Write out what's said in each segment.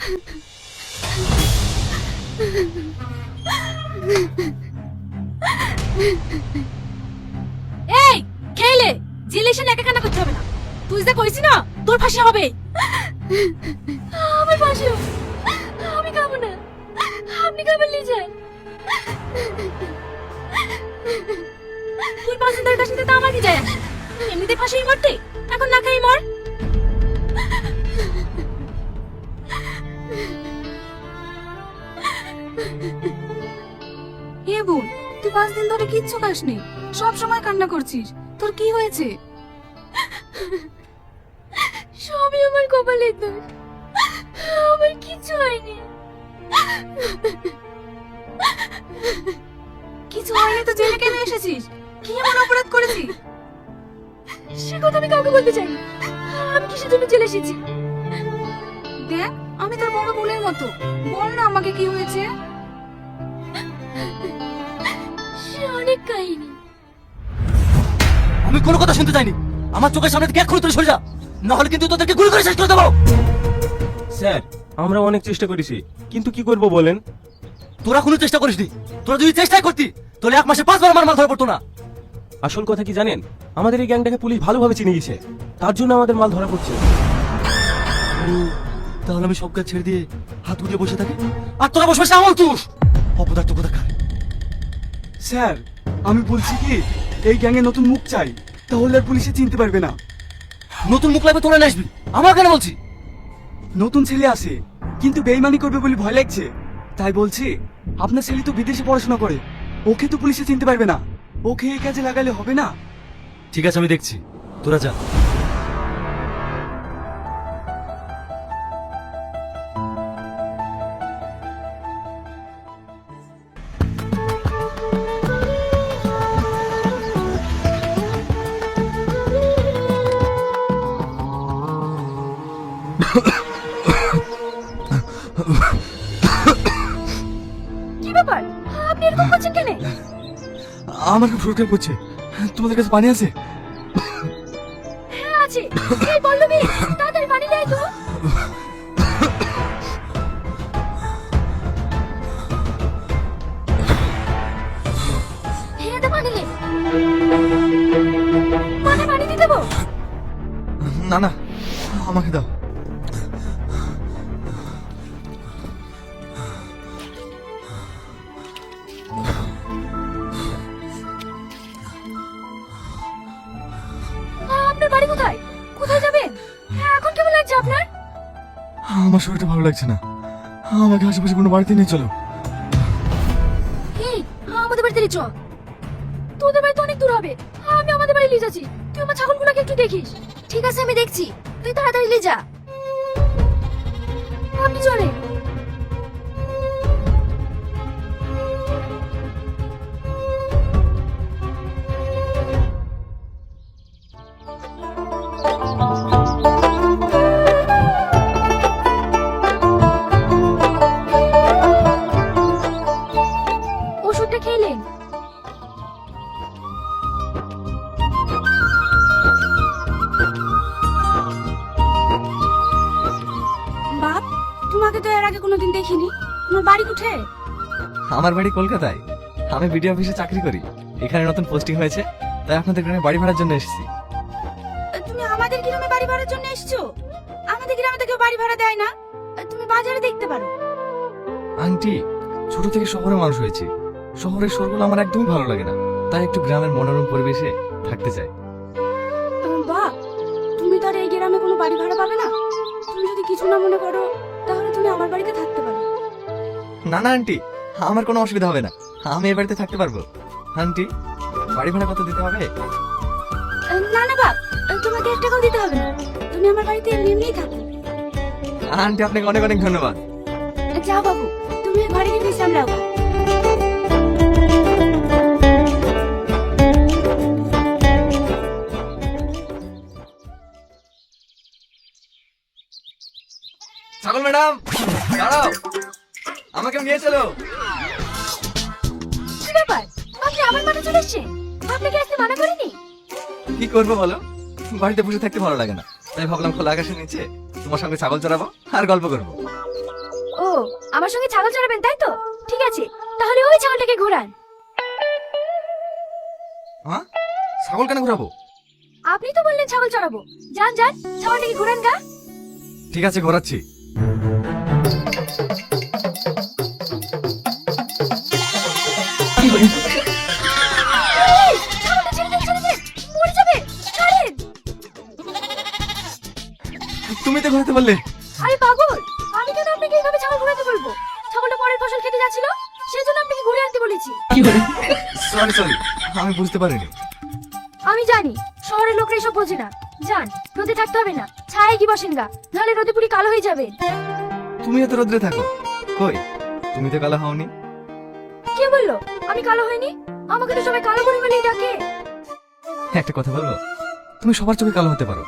এই খেলে জেলে একা কান্না করতে হবে না। তুই যা কইছিস না তোর ফাঁসি হবে। আমার ফাঁসি হবে। আমি খাবো না, আপনি খাবেন নিয়ে যান। তুই পছন্দের কাছে তো আমার কি যায় আসে? এমনিতে ফাঁসি মরতে, এখন না খাই মর। এ বোন, তুই 5 দিন ধরে কিচ্ছু খাসনি, সব সময় কান্না করছিস, তোর কি হয়েছে? সবই আমার কপালের দোষ, আমার কিচ্ছু হয়নি। কিছু হয়নি তো জেলে কেন এসেছিস? কি এমন অপরাধ করেছিস? সে কথা আমি কাউকে বলতে চাই না। আমি কিসের জন্য জেলে এসেছি? দেখ, আমি তোর বড় বোনের মতো, বল না আমাকে কি হয়েছে। সে অনেক কাহিনী। আমি কোনো কথা শুনতে চাইনি। আমার চোখের সামনে থেকে এক্ষুনি তুই সরে যা, না হলে কিন্তু তোদেরকে গুলি করে শেষ করে দেবো। স্যার, আমরা অনেক চেষ্টা করেছি, কিন্তু কি করব বলেন? তোরা কোনো চেষ্টা করিসনি। তোরা যদি চেষ্টাই করতি তাহলে 1 মাসে 5 বার আমার মাল ধরা পড়তো না। আসল কথা কি জানেন, আমাদের এই গ্যাংটাকে পুলিশ ভালোভাবে চিনে গেছে, তার জন্য আমাদের মাল ধরা পড়ছে। তাহলে আমি সব কাজ ছেড়ে দিয়ে হাত উঠিয়ে বসে থাকি, আর তোরা বসে বসে আমল তুস। অপদার্থ কোথাকার। স্যার, আমি বলছি কি, এই গ্যাংয়ে নতুন মুখ চাই, তাহলে আর পুলিশে চিনতে পারবে না। নতুন মুখ লাগবে তোরা নিয়ে আসবি, আমার কেন বলছি? নতুন ছেলে আসে, কিন্তু বেইমানি করবে বলে ভয় লাগছে, তাই বলছি আপনার ছেলে তো বিদেশে পড়াশোনা করে, ওকে তো পুলিশে চিনতে পারবে না, ওকে এই কাজে লাগালে হবে না। ঠিক আছে, আমি দেখছি, তোরা যা। কি ব্যাপার, আপনি এরকম করছেন কেন? আমার খুব শরীর করছে, তোমাদের কাছে পানি আছে? হ্যাঁ আছে। এই পল্লবী, তাড়াতাড়ি পানি নিয়ে আয় তো। হ্যাঁ, তো পানি নে। পানি দিয়ে দেবো? না না, আমাকে দাও। আপনার বাড়ি কোথায়? কোথায় যাবেন? হ্যাঁ, এখন কেমন লাগছে আপনার? আমার শরীরটা ভালো লাগছে না, আমাকে আশেপাশে কোনো বাড়িতে নিয়ে চলো। এই, আমাদের বাড়িতে নিয়ে চ। তোদের বাড়ি তো অনেক দূর হবে, আমি আমাদের বাড়ি নিয়ে যাচ্ছি। তুই আমার ছাগলগুলোকে একটু দেখিস। ঠিক আছে, আমি দেখছি, তুই তাড়াতাড়ি নিয়ে যা। আপনি চলে। ওষুধটা খেলেন? বাপ, তোমাকে তো এর আগে কোনোদিন দেখিনি, তোমার বাড়ি কোথায়? আমার বাড়ি কলকাতায়, আমি বিডিও অফিসে চাকরি করি। এখানে নতুন পোস্টিং হয়েছে, তাই আপনাদের গ্রামে বাড়ি ভাড়ার জন্য এসেছি। তুমি আমাদের গ্রামে বাড়ি ভাড়ার জন্য এসেছো? আমাদের গ্রামে তো কেউ বাড়ি ভাড়া দেয় না, তুমি বাজারে দেখতে পারো। আন্টি, ছোট থেকে শহরে মানুষ হয়েছে, শহরের শোরগোল আমার একদমই ভালো লাগে না, তাই একটু গ্রামের মনোরম পরিবেশে থাকতে চাই। বাপ, তুমি তো আর এই গ্রামে কোনো বাড়ি ভাড়া পাবে না, তুমি যদি কিছু না মনে করো তাহলে তুমি আমার বাড়িতে থাকতে পারো। না না আন্টি, আমার কোনো অসুবিধা হবে না, আমি এই বাড়িতে থাকতে পারবো। আন্টি, বাড়ি ভাড়া কত দিতে হবে? না না বাপ, তোমাকে 1 টাকাও দিতে হবে না, তুমি আমার বাড়িতে এমনি এমনিই থাকো। আন্টি, আপনাকে অনেক অনেক ধন্যবাদ। যাও বাবু, তুমি ঘরে গিয়ে বিশ্রাম নাও। ছাগল ম্যাডাম, দাঁড়াও, আমাকে নিয়ে চলো। কি ব্যাপার, আপনি আমার মাঠে চলে এসেছেন? আপনাকে আসতে মানা করিনি? কি করবো বলো, বাড়িতে বসে থাকতে ভালো লাগে না, তাই ভাবলাম খোলা আকাশের নিচে তোমার সঙ্গে ছাগল চড়াবো আর গল্প করবো। আমার সঙ্গে ছাগল চড়াবেন তাই তো? ঠিক আছে, তাহলে ওই ছাগলটাকে ঘোরান। হ্যাঁ, ছাগল কেন ঘোরাবো? আপনি তো বললেন ছাগল চড়াবো। যান যান, ছাগলটাকে ঘোরান গা। ঠিক আছে, ঘোরাচ্ছি। এই, ছাগলটা ছেড়ে দেন, ছেড়ে দেন, মরে যাবে, ছাড়েন। তুমি তো ঘোরাতে বললে। আরে পাগল, আমি কেন আপনাকে এইভাবে ছাগল ঘোরাতে বলবো? ছাগলটা পরের ফসল খেতে যাচ্ছিল, সেজন্য আপনাকে ঘুরে আনতে বলেছি। সরি সরি, আমি বুঝতে পারিনি। আমি জানি শহরের লোকরা এসব বোঝে না। যান, রোদে থাকতে হবে না, ছায়ায় কি বসেন গা, নাহলে রোদে পুরি কালো হয়ে যাবে। তুমি এত রোদ্রে থাকো, কই তুমি তো কালো হওনি। কে বললো আমি কালো হইনি? আমাকে তো সবাই কালো করে বলেই ডাকে। একটা কথা বলবো, তুমি সবার চোখে কালো হতে পারো,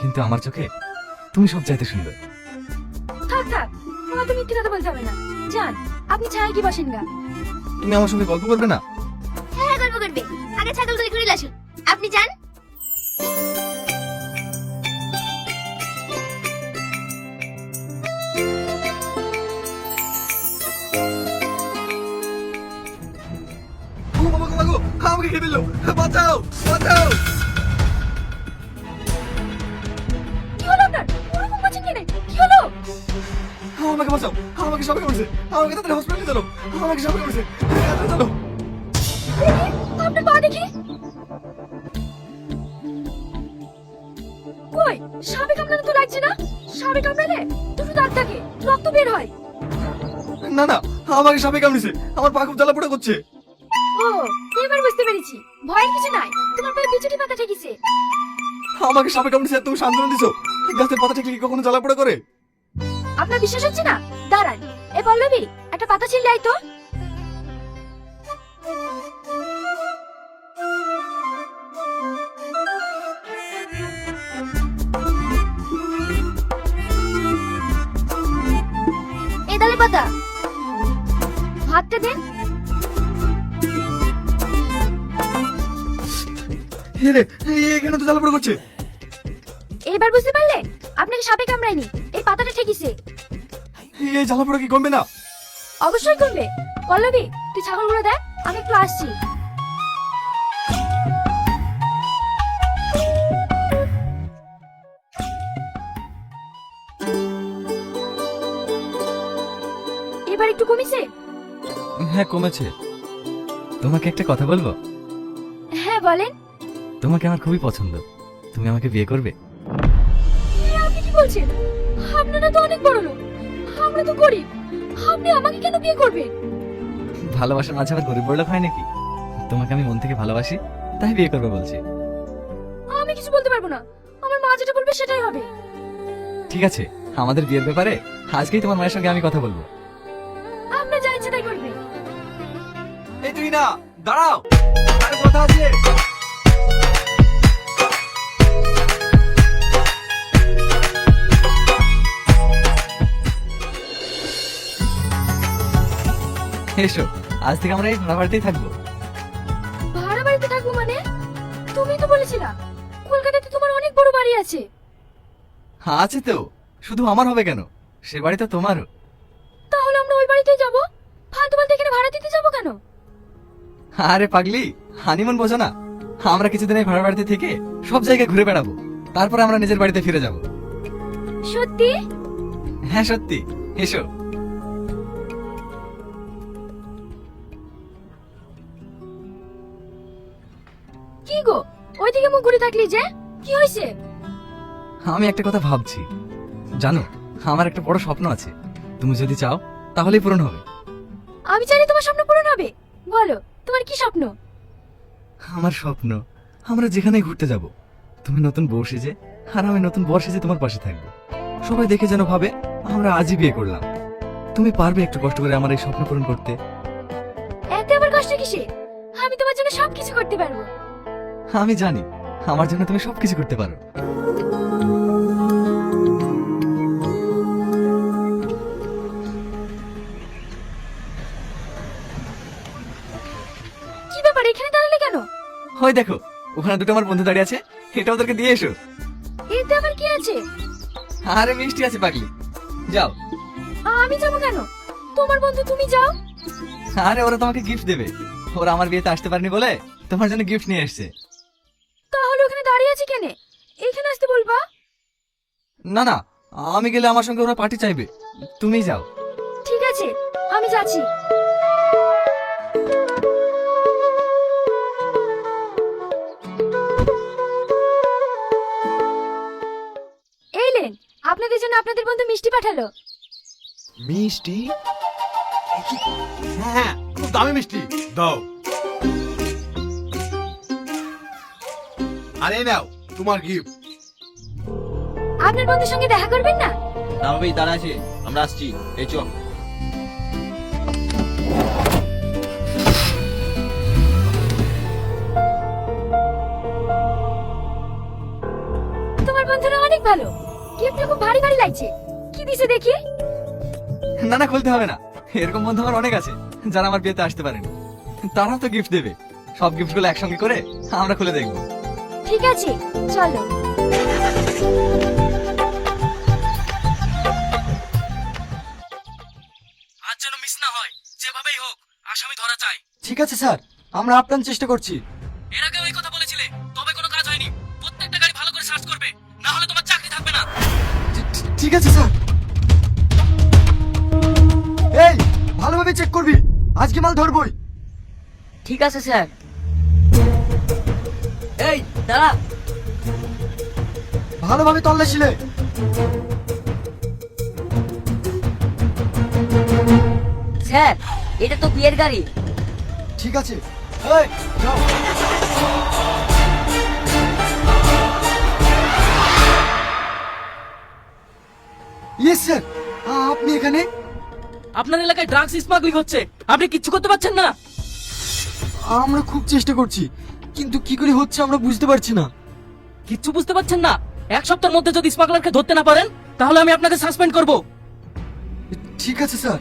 কিন্তু আমার চোখে তুমি সব চাইতে সুন্দর। থাক থাক, অত মিথ্যে কথা বলতে হবে না। যান, আপনি ছায়ায় কি বসেন গা। তুমি আমার সঙ্গে গল্প করবে না? হ্যাঁ, গল্প করবে। আগে ছাগলগুলো ঘুরে আসুন, আপনি যান। ও বাবা গো, বাবা গো, আমাকে খেয়ে ফেললো, বাঁচাও বাঁচাও। কি হলো আপনার? ওরকম করছেন কেন? কি হলো? আমাকে বাঁচাও, আমাকে সাপে কামড়েছে, আমাকে তাড়াতাড়ি হসপিটালে চলো, আমাকে সাপে কামড়েছে, তাড়াতাড়ি চলো। দেখি, আপনার পা দেখি। কই, সাপে কামড়ানো তো লাগছে না। সাপে কামড়ালে দুটো দাঁত থাকে, রক্ত বের হয়। না না, আমাকে সাপে কামড়েছে, আমার পা খুব জ্বালা পোড়া করছে। ও, এবার বুঝতে পেরেছি, ভয়ের কিছু নাই, তোমার পায়ে বিচুটি পাতা ঠেকেছে। আমাকে সাপে কামড়েছে আর তুমি সান্ত্বনা দিছো? গাছের পাতা ঠেকলে কি কখনো জ্বালা পোড়া করে? আপনার বিশ্বাস হচ্ছে না? দাঁড়ান, এ পল্লবী, একটা পাতা ছিঁড়লে আয় তো। এ ডালে পাতা, হাতটা দেন। রে এখানে তো জ্বালা পোড়া করছে। এবার বুঝতে পারলে আপনাকে সাপে কামড়ায়নি, এই পাতাটা ঠেকিছে। এই জ্বালা পোড়া কি কমবে না? অবশ্যই করবে। পল্লবী, তুই ছাগলগুলো দেখ, আমি একটু আসছি। এবার একটু কমিছে? হ্যাঁ কমেছে। তোমাকে একটা কথা বলবো? হ্যাঁ বলেন। তোমাকে আমার খুবই পছন্দ, তুমি আমাকে বিয়ে করবে? এ, আপনি কি বলছেন? আপনারা তো অনেক বড় লোক, আমরা তো গরিব, আপনি আমাকে কেন বিয়ে করবেন? ভালোবাসার মাঝে আবার গরিব বড়লোক হয় নাকি? তোমাকে আমি মন থেকে ভালোবাসি, তাই বিয়ে করবে বলছি। আমি কিছু বলতে পারবো না, আমার মা যেটা বলবে সেটাই হবে। ঠিক আছে, আমাদের বিয়ের ব্যাপারে আজকেই তোমার মায়ের সঙ্গে আমি কথা বলবো। আপনার যা ইচ্ছে তাই করবে। এই তুই না, দাঁড়াও, আরে কথা আছে। এসো, আজ থেকে আমরা এই ভাড়া বাড়িতেই থাকবো। ভাড়া বাড়িতে থাকবো মানে? তুমি তো বলেছিলা কলকাতাতে তোমার অনেক বড় বাড়ি আছে। আছে তো, শুধু আমার হবে কেন, সে বাড়ি তো তোমারও। তাহলে আমরা ওই বাড়িতেই যাব, ফালতু ফালতু এখানে ভাড়া দিতে যাব কেন? আরে পাগলি, হানিমুন বোঝো না? আমরা কিছুদিন এই ভাড়া বাড়িতে থেকে সব জায়গায় ঘুরে বেড়াবো, তারপর আমরা নিজের বাড়িতে ফিরে যাব। সত্যি? হ্যাঁ সত্যি, এসো। কি গো, ওইদিকে মুখ ঘুরে থাকলি যে, কি হয়েছে? আমি একটা কথা ভাবছি, জানো আমার একটা বড় স্বপ্ন আছে, তুমি যদি চাও তাহলেই পূরণ হবে। আমি জানি তোমার স্বপ্ন পূরণ হবে, বলো তোমার কি স্বপ্ন? আমার স্বপ্ন আমরা যেখানে ঘুরতে যাব, তুমি নতুন বউ সেজে আর আমি নতুন বর সেজে তোমার পাশে থাকবো। সবাই দেখে যেন ভাবে আমরা আজই বিয়ে করলাম। তুমি পারবে একটু কষ্ট করে আমার এই স্বপ্ন পূরণ করতে? এত আবার কষ্ট কিসে? আমি তোমার জন্য সবকিছু করতে পারবো। আমি জানি আমার জন্য তুমি সবকিছু করতে পারো। কি ব্যাপার, এখানে দাঁড়ালে কেন? হয় দেখো, ওখানে দুটো আমার বন্ধু দাঁড়িয়ে আছে, এটা ওদেরকে দিয়ে এসো। এতে আবার কি আছে? আরে মিষ্টি আছে পাগলি, যাও। আমি যাবো কেন? তোমার বন্ধু তুমি যাও। আরে ওরা তোমাকে গিফট দেবে, ওরা আমার বিয়েতে আসতে পারেনি বলে তোমার জন্য গিফট নিয়ে এসেছে। তাহলে ওখানে দাঁড়িয়ে আছি কেনে? এইখানে আসতে বলবা। না না, আমি গেলে আমার সঙ্গে ওরা পার্টি চাইবে, তুমি যাও। ঠিক আছে, আমি যাচ্ছি। এই লেন, আপনাদের জন্য আপনাদের বন্ধু মিষ্টি পাঠালো। মিষ্টি? হ্যাঁ, খুব দামি মিষ্টি দাও। আরে নাও তোমার গিফট। আপনার বন্ধুর সঙ্গে দেখা করবেন না? না ভাবি, দাঁড়া আছে, আমরা আসছি, এই চল। তোমার বন্ধুরা অনেক ভালো। গিফটটা খুব ভারী ভারী লাগছে। কি দিছে দেখি? না না, খুলতে হবে না, এরকম বন্ধু আমার অনেক আছে যারা আমার বিয়েতে আসতে পারেনি, তারা তো গিফট দেবে। সব গিফটগুলো একসঙ্গে করে আমরা খুলে দেখবো। ঠিক আছে, চলো। আজ যেন মিস না হয়, যেভাবেই হোক আসামি ধরা চাই। ঠিক আছে স্যার, আমরা আপ্রাণ চেষ্টা করছি। এর আগেও এই কথা বলেছিলে, তবে কোনো কাজ হয়নি। প্রত্যেকটা গাড়ি ভালো করে সার্চ করবে, না হলে তোমার চাকরি থাকবে না। ঠিক আছে স্যার। এই, ভালোভাবে চেক করবি, আজকে মাল ধরবই। ঠিক আছে স্যার। এই দাঁড়া। ভালোভাবে তল্লাশিলে। স্যার, এটা তো বিয়ের গাড়ি। ঠিক আছে, এই, যাও। ইয়েস স্যার, আপনি এখানে? আপনার এলাকায় ড্রাগস স্মাগলিং হচ্ছে, আপনি কিচ্ছু করতে পারছেন না। আমরা খুব চেষ্টা করছি, কিন্তু কি করে হচ্ছে আমরা বুঝতে পারছি না। কিচ্ছু বুঝতে পারছেন না? এক সপ্তাহের মধ্যে যদি স্মাগলারকে ধরতে না পারেন, তাহলে আমি আপনাকে সাসপেন্ড করব। ঠিক আছে স্যার।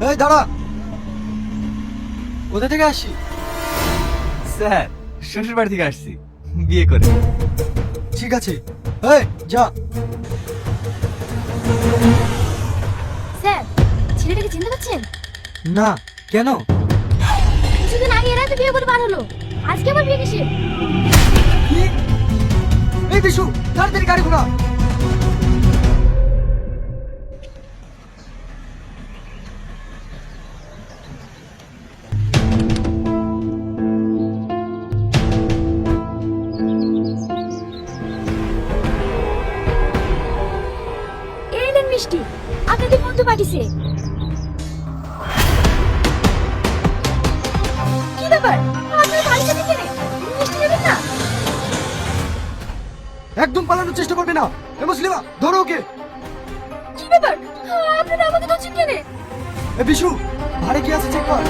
এই দাঁড়া, কোথা থেকে আসি? স্যার, শ্বশুর বাড়ি থেকে আসছি বিয়ে করে। ঠিক আছে, এই যা। স্যার, ছেলেটাকে চিনতে পারছেন? না, কেন? কিছুদিন আগে এরা তো বিয়ে করে বার হলো, আজকে আবার বিয়ে কিসে? কি? এই বিশু, তাড়াতাড়ি গাড়ি ঘোরা। এই নেন মিষ্টি, আপনাদের বন্ধু পাঠিয়েছে। কি ব্যাপার, আপনার বাড়ি থেকে কেনে মিষ্টি নেবেন না? একদম পালানোর চেষ্টা করবে না। এ মুসলিমা, ধরো ওকে। কি ব্যাপার, আপনারা আমাকে ধরছেন কেনে? এ বিশু, ভাড়ে কি আছে চেক কর।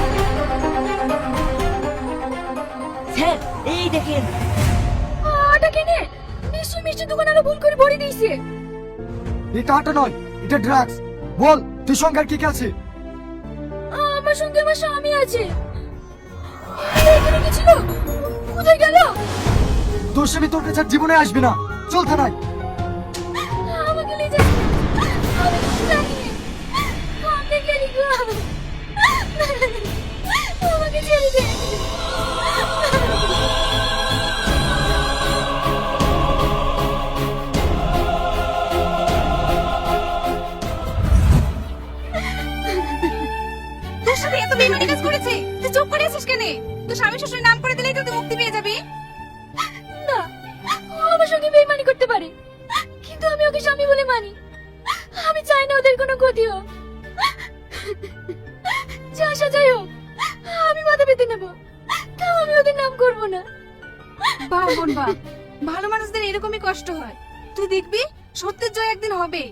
স্যার, এই দেখেন। আটা কেনে? নিশ্চয়ই মিষ্টির দোকান আরো ভুল করে ভরে দিয়েছে। এটা আটা নয়, এটা ড্রাগস। বল, তুই সঙ্গে আর কে কে আছে? আমার সঙ্গে আমার স্বামী আছে। এখানে কি ছিল? কোথায় গেল? তোর স্বামী তোর কাছে আর জীবনে আসবে না। চল থানায়। আমাকে নিয়ে যান, আমি কিছু জানি না। আপনি গেলি গো, আমাকে ছেড়ে দে। তোর সাথে এত বেইমানি কাজ করেছে, তুই চুপ করে আছিস কেন? তোর স্বামী শ্বশুরের নাম করে দিলেই তো তুই মুক্তি পেয়ে যাবি। না, ও আমার সঙ্গে বেইমানি করতে পারে, কিন্তু আমি ওকে স্বামী বলে মানি। আমি চাই না ওদের কোনো ক্ষতি হোক। যা সাজাই হোক, আমি মাথা পেতে নেব, তাও আমি ওদের নাম করব না। বাহ বোন বাহ, ভালো মানুষদের এরকমই কষ্ট হয়। তুই দেখবি সত্যের জয় একদিন হবে।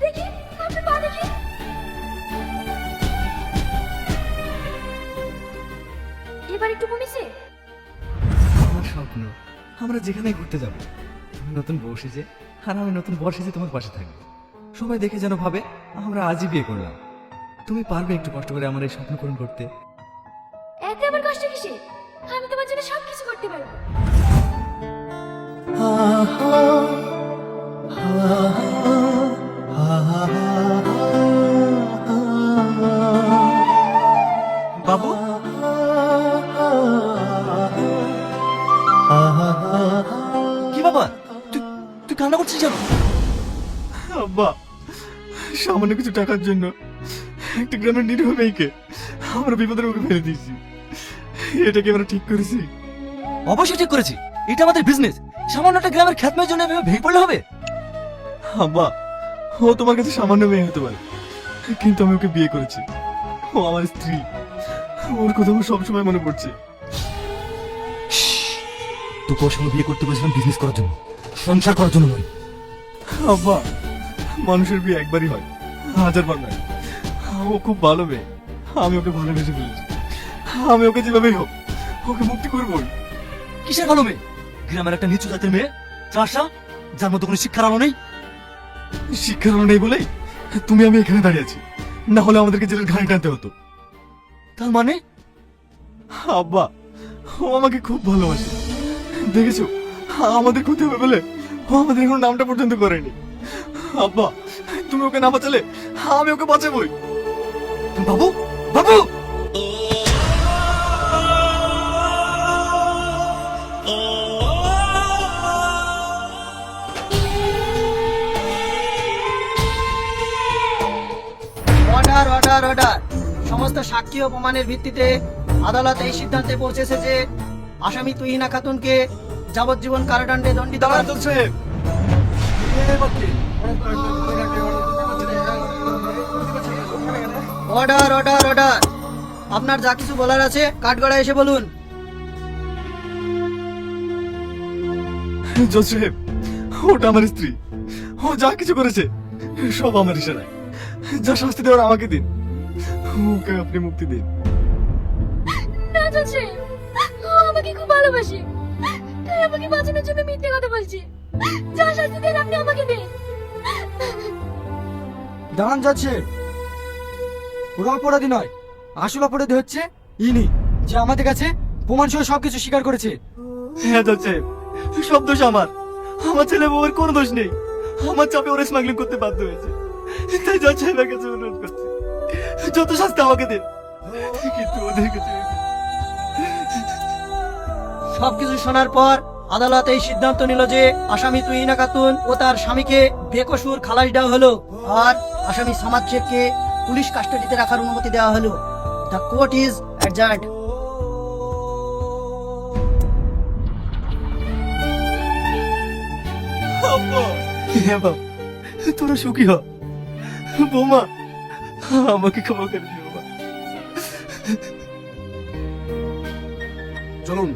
দেখি, আপনি পা দেখি। এবার একটু কমেছে? আমার স্বপ্ন, আমরা যেখানে ঘুরতে যাব, তুমি নতুন বউ সেজে আর আমি নতুন বর সেজে তোমার পাশে থাকবো। সবাই দেখে যেন ভাবে আমরা আজই বিয়ে করলাম। তুমি পারবে একটু কষ্ট করে আমার এই স্বপ্ন পূরণ করতে? এতে আমার কষ্ট কিসে? আমি তোমার জন্য সব কিছু করতে পারবো। বাবু, কি বাবা, তুই তুই কান্না করছিস কেন? আব্বা, সামান্য কিছু টাকার জন্য একটা গ্রামের নিরীহ মেয়েকে আমরা বিপদের মুখে ফেলে দিয়েছি। এটাকে আমরা ঠিক করেছি? অবশ্যই ঠিক করেছি, এটা আমাদের বিজনেস। সামান্য একটা গ্রামের খ্যাতমের জন্য এভাবে ভেঙে পড়লে হবে? আব্বা, ও তোমার কাছে সামান্য মেয়ে হতে পারে, কিন্তু আমি ওকে বিয়ে করেছি। ও আমার স্ত্রী। ওর কথা আমার সবসময় মনে পড়ছে। তোকে ওর সঙ্গে বিয়ে করতে বলেছিলাম বিজনেস করার জন্য, সংসার করার জন্য নয়। আব্বা, মানুষের বিয়ে একবারই হয়, হাজারবার নয়। ও খুব ভালো মেয়ে, আমি ওকে ভালোবেসে ফেলেছি। আমি ওকে যেভাবেই হোক ওকে মুক্তি করবোই। কিসের ভালো মেয়ে? গ্রামের একটা নিচু জাতের মেয়ে, চাষা, যার মধ্যে কোনো শিক্ষার আলো নেই। শিক্ষার অভাব নেই বলেই তুমি আমি এখানে দাঁড়িয়ে আছি, না হলে আমাদেরকে জেলের ঘানি টানতে হতো। তার মানে আব্বা, ও আমাকে খুব ভালোবাসে। দেখেছো, আমাদের ক্ষতি হবে বলে ও আমাদের এখন নামটা পর্যন্ত করেনি। আব্বা, তুমি ওকে না বাঁচালে আমি ওকে বাঁচাবই। বাবু, বাবু, অর্ডার অর্ডার অর্ডার। সমস্ত সাক্ষী ও প্রমাণের ভিত্তিতে আদালত এই সিদ্ধান্তে পৌঁছেছে যে আসামি তুহিনা খাতুনকে যাবজ্জীবন কারাদণ্ডে দণ্ডিত করা চলছে। Order order order. আপনার যা কিছু বলার আছে কাঠগড়ায় এসে বলুন। জজ সাহেব, ওটা আমার স্ত্রী। ও যা কিছু করেছে সব আমার ইশারায়। যা শাস্তি দেওয়ার আমাকে দিন, ওকে আপনি মুক্তি দিন। না চাচি, ও আমাকে খুব ভালোবাসে, তাই আমাকে বাঁচানোর জন্য মিথ্যে কথা বলছে। যা শাস্তি দেন আপনি আমাকে দেন। দাঁড়ান যাচ্ছে। ওরা অপরাধী নয়, আসল অপরাধী হচ্ছে ইনি, যে আমাদের কাছে প্রমাণ সহ সবকিছু স্বীকার করেছে। হ্যাঁ জজ সাহেব, সব দোষ আমার। আমার ছেলে বউয়ের কোনো দোষ নেই। আমার চাপে ওরা স্মাগলিং করতে বাধ্য হয়েছে। তাই জজ সাহেবের কাছে অনুরোধ করছি, যত শাস্তি আমাকে দিন, কিন্তু ওদের কাছে। সবকিছু শোনার পর আদালত এই সিদ্ধান্ত নিল যে আসামি তুহিনা খাতুন ও তার স্বামীকে বেকসুর খালাস দেওয়া হলো, আর আসামি সামাদ শেখকে পুলিশ কাস্টাডিতে রাখার অনুমতি দেওয়া হলো। The court is adjourned. হ্যাঁ বাবা, তোরা সুখী হ। বৌমা, আমাকে ক্ষমা করে দিও। চলুন।